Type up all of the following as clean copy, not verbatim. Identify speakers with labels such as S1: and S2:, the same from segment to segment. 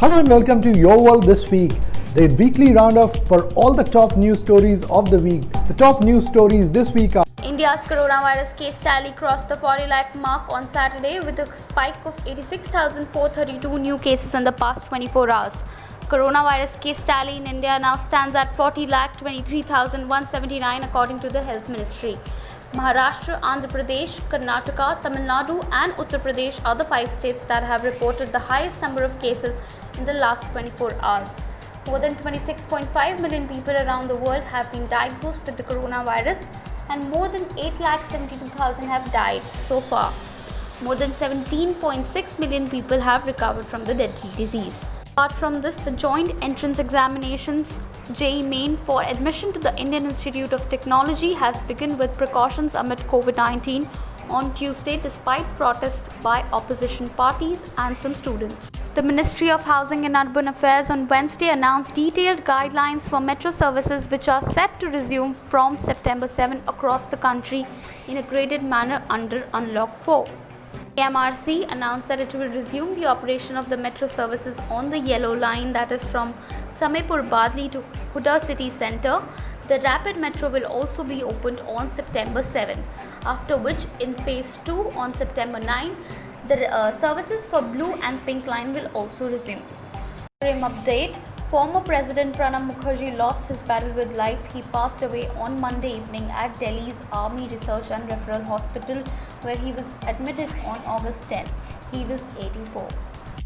S1: Hello and welcome to Your World This Week, the weekly roundup for all the top news stories of the week. The top news stories this week are:
S2: India's coronavirus case tally crossed the 40 lakh mark on Saturday with a spike of 86,432 new cases in the past 24 hours. Coronavirus case tally in India now stands at 40 lakh 23,179 according to the Health Ministry. Maharashtra, Andhra Pradesh, Karnataka, Tamil Nadu and Uttar Pradesh are the 5 states that have reported the highest number of cases in the last 24 hours. More than 26.5 million people around the world have been diagnosed with the coronavirus and more than 8,72,000 have died so far. More than 17.6 million people have recovered from the deadly disease. Apart from this, the joint entrance examinations JEE Main for admission to the Indian Institute of Technology has begun with precautions amid COVID-19 on Tuesday despite protests by opposition parties and some students. The Ministry of Housing and Urban Affairs on Wednesday announced detailed guidelines for metro services which are set to resume from September 7 across the country in a graded manner under Unlock 4. AMRC announced that it will resume the operation of the metro services on the Yellow Line, that is from Samaypur Badli to Huda City Centre. The Rapid Metro will also be opened on September 7, after which in Phase 2 on September 9, the services for Blue and Pink Line will also resume. Grim update. Former President Pranab Mukherjee lost his battle with life. He passed away on Monday evening at Delhi's Army Research and Referral Hospital, where he was admitted on August 10. He was 84.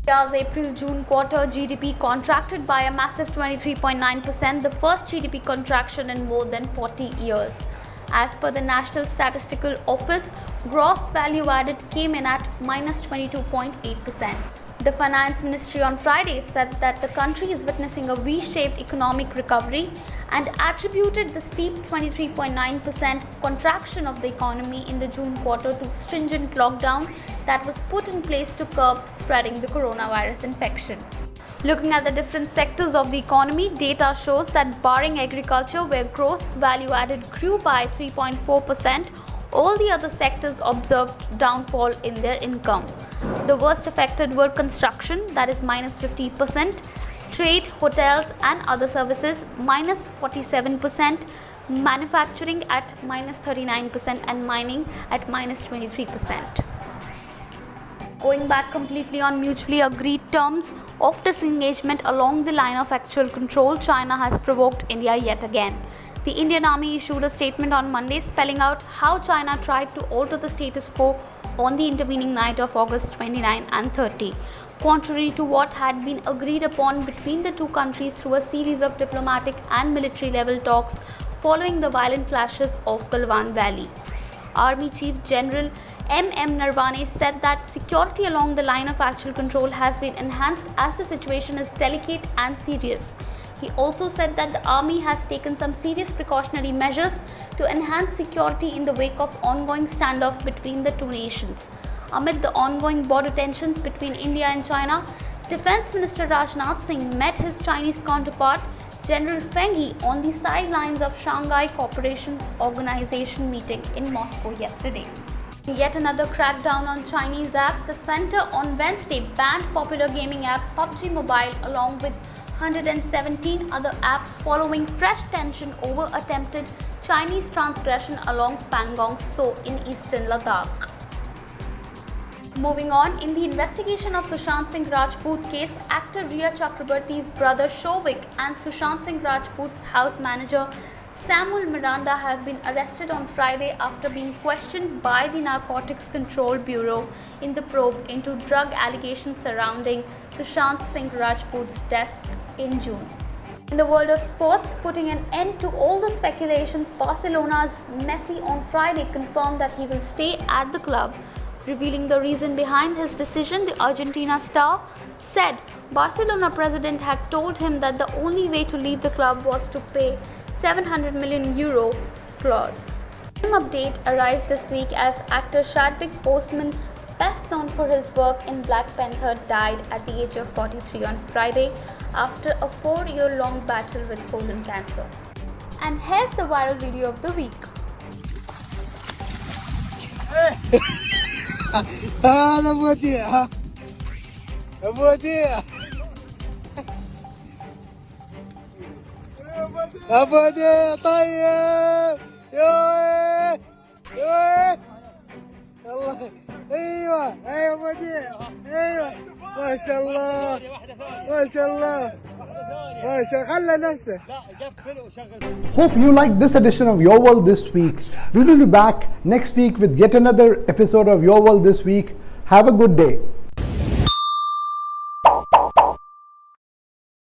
S2: India's April-June quarter GDP contracted by a massive 23.9%, the first GDP contraction in more than 40 years. As per the National Statistical Office, gross value added came in at minus 22.8%. The Finance Ministry on Friday said that the country is witnessing a V-shaped economic recovery and attributed the steep 23.9% contraction of the economy in the June quarter to stringent lockdown that was put in place to curb spreading the coronavirus infection. Looking at the different sectors of the economy, data shows that barring agriculture, where gross value added grew by 3.4%, all the other sectors observed downfall in their income. The worst affected were construction, that is minus 50%, trade, hotels and other services minus 47%, manufacturing at minus 39% and mining at minus 23%. Going back completely on mutually agreed terms of disengagement along the line of actual control, China has provoked India yet again. The Indian Army issued a statement on Monday spelling out how China tried to alter the status quo on the intervening night of August 29 and 30, contrary to what had been agreed upon between the two countries through a series of diplomatic and military level talks following the violent clashes of Galwan Valley. Army Chief General M.M. Narawane said that security along the line of actual control has been enhanced as the situation is delicate and serious. He also said that the army has taken some serious precautionary measures to enhance security in the wake of ongoing standoff between the two nations. Amid the ongoing border tensions between India and China, Defence Minister Rajnath Singh met his Chinese counterpart General Feng Yi on the sidelines of Shanghai Cooperation Organization meeting in Moscow yesterday. In yet another crackdown on Chinese apps, the centre on Wednesday banned popular gaming app PUBG Mobile along with 117 other apps following fresh tension over attempted Chinese transgression along Pangong Tso in eastern Ladakh. Moving on, in the investigation of Sushant Singh Rajput case, actor Rhea Chakrabarti's brother Shovik and Sushant Singh Rajput's house manager Samuel Miranda have been arrested on Friday after being questioned by the Narcotics Control Bureau in the probe into drug allegations surrounding Sushant Singh Rajput's death in June. In the world of sports, putting an end to all the speculations, Barcelona's Messi on Friday confirmed that he will stay at the club. Revealing the reason behind his decision, the Argentina star said Barcelona president had told him that the only way to leave the club was to pay €700 million clause. An update arrived this week as actor Chadwick Boseman, best known for his work in Black Panther, died at the age of 43 on Friday after a 4-year-long battle with colon cancer. And here's the viral video of the week.
S3: Ah, não vou ter. ابدي طيب يوه يوه الله ايوه بديع ايوه ما شاء الله ما شاء الله ما شاء خلى نفسه.
S1: Hope you liked this edition of Your World This Week. We will be back next week with yet another episode of Your World This Week. Have a good day.